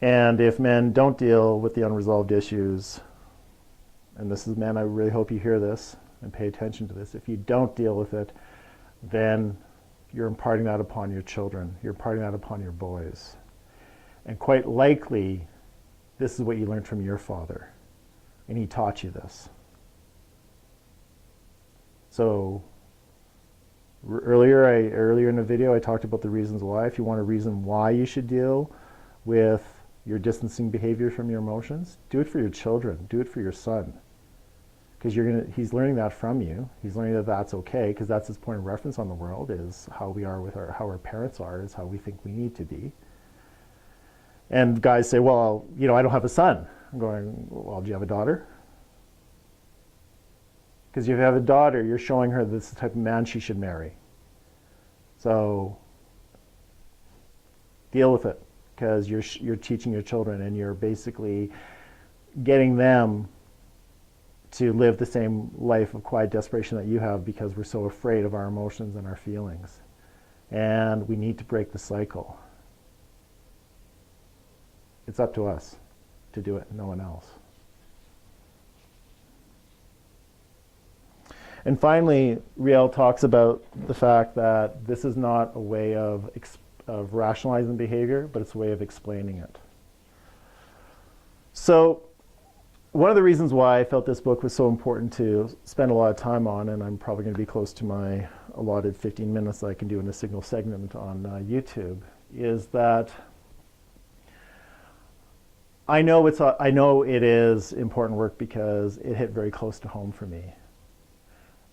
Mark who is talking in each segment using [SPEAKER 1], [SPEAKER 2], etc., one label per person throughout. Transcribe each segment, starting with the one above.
[SPEAKER 1] And if men don't deal with the unresolved issues, and this is men, I really hope you hear this and pay attention to this. If you don't deal with it, then you're imparting that upon your children. You're imparting that upon your boys. And quite likely, this is what you learned from your father. And he taught you this. So earlier in the video, I talked about the reasons why. If you want a reason why you should deal with your distancing behavior from your emotions, do it for your children. Do it for your son. Because he's learning that from you. He's learning that that's okay, because that's his point of reference on the world, is how we are with how our parents are, is how we think we need to be. And guys say, well, I don't have a son. I'm going, well, do you have a daughter? Because if you have a daughter, you're showing her this is the type of man she should marry. So deal with it, because you're teaching your children, and you're basically getting them to live the same life of quiet desperation that you have, because we're so afraid of our emotions and our feelings. And we need to break the cycle. It's up to us to do it, no one else. And finally, Real talks about the fact that this is not a way of rationalizing behavior, but it's a way of explaining it. So one of the reasons why I felt this book was so important to spend a lot of time on, and I'm probably going to be close to my allotted 15 minutes that I can do in a single segment on YouTube, is that I know it is important work because it hit very close to home for me.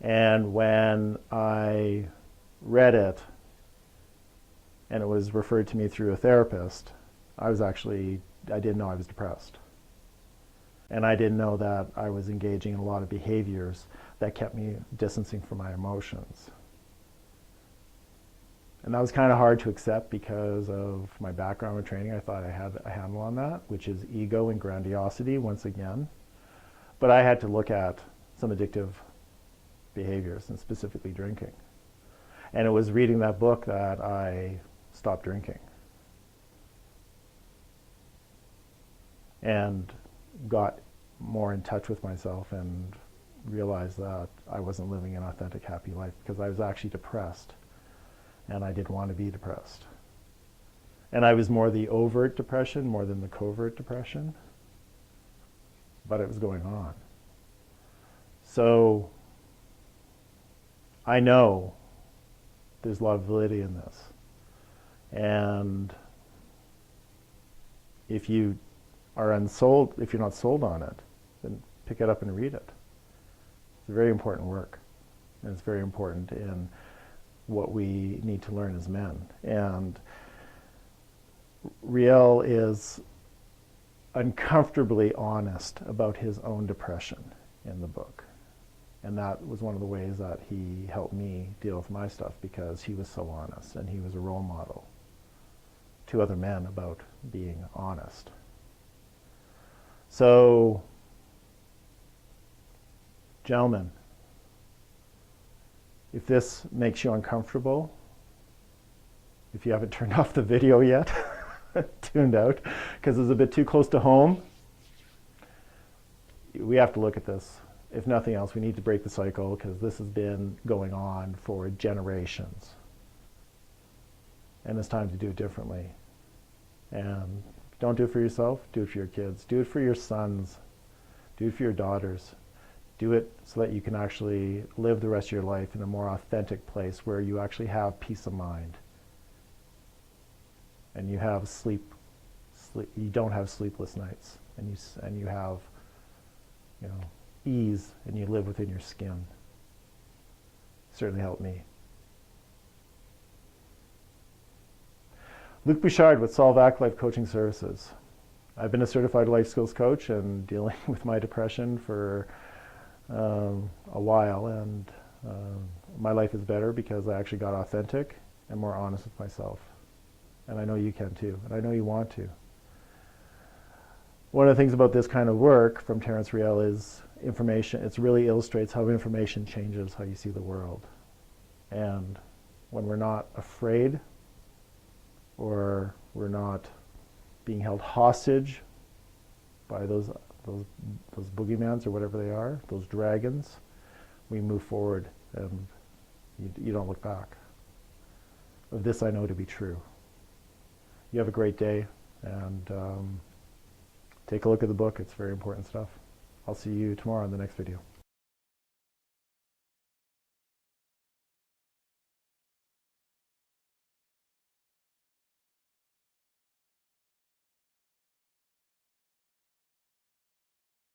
[SPEAKER 1] And when I read it, and it was referred to me through a therapist, I didn't know I was depressed. And I didn't know that I was engaging in a lot of behaviors that kept me distancing from my emotions. And that was kind of hard to accept because of my background and training. I thought I had a handle on that, which is ego and grandiosity once again. But I had to look at some addictive behaviors, and specifically drinking. And it was reading that book that I stopped drinking and got more in touch with myself and realized that I wasn't living an authentic, happy life, because I was actually depressed, and I didn't want to be depressed. And I was more the overt depression more than the covert depression, but it was going on. So I know there's a lot of validity in this. And if you are unsold, if you're not sold on it, then pick it up and read it. It's very important work. And it's very important in what we need to learn as men. And Real is uncomfortably honest about his own depression in the book. And that was one of the ways that he helped me deal with my stuff, because he was so honest, and he was a role model to other men about being honest. So, gentlemen, if this makes you uncomfortable, if you haven't turned off the video yet, tuned out, because it's a bit too close to home, we have to look at this. If nothing else, we need to break the cycle, because this has been going on for generations. And it's time to do it differently. And don't do it for yourself, do it for your kids. Do it for your sons. Do it for your daughters. Do it so that you can actually live the rest of your life in a more authentic place where you actually have peace of mind. And you have you don't have sleepless nights. And you have, ease, and you live within your skin. Certainly helped me. Luc Bouchard with Solve Act Life Coaching Services. I've been a certified life skills coach and dealing with my depression for a while, and my life is better because I actually got authentic and more honest with myself. And I know you can too, and I know you want to. One of the things about this kind of work from Terrance Real is information. It really illustrates how information changes how you see the world. And when we're not afraid, or we're not being held hostage by those boogeymans or whatever they are, those dragons, we move forward and you don't look back. Of this I know to be true. You have a great day, and take a look at the book. It's very important stuff. I'll see you tomorrow in the next video.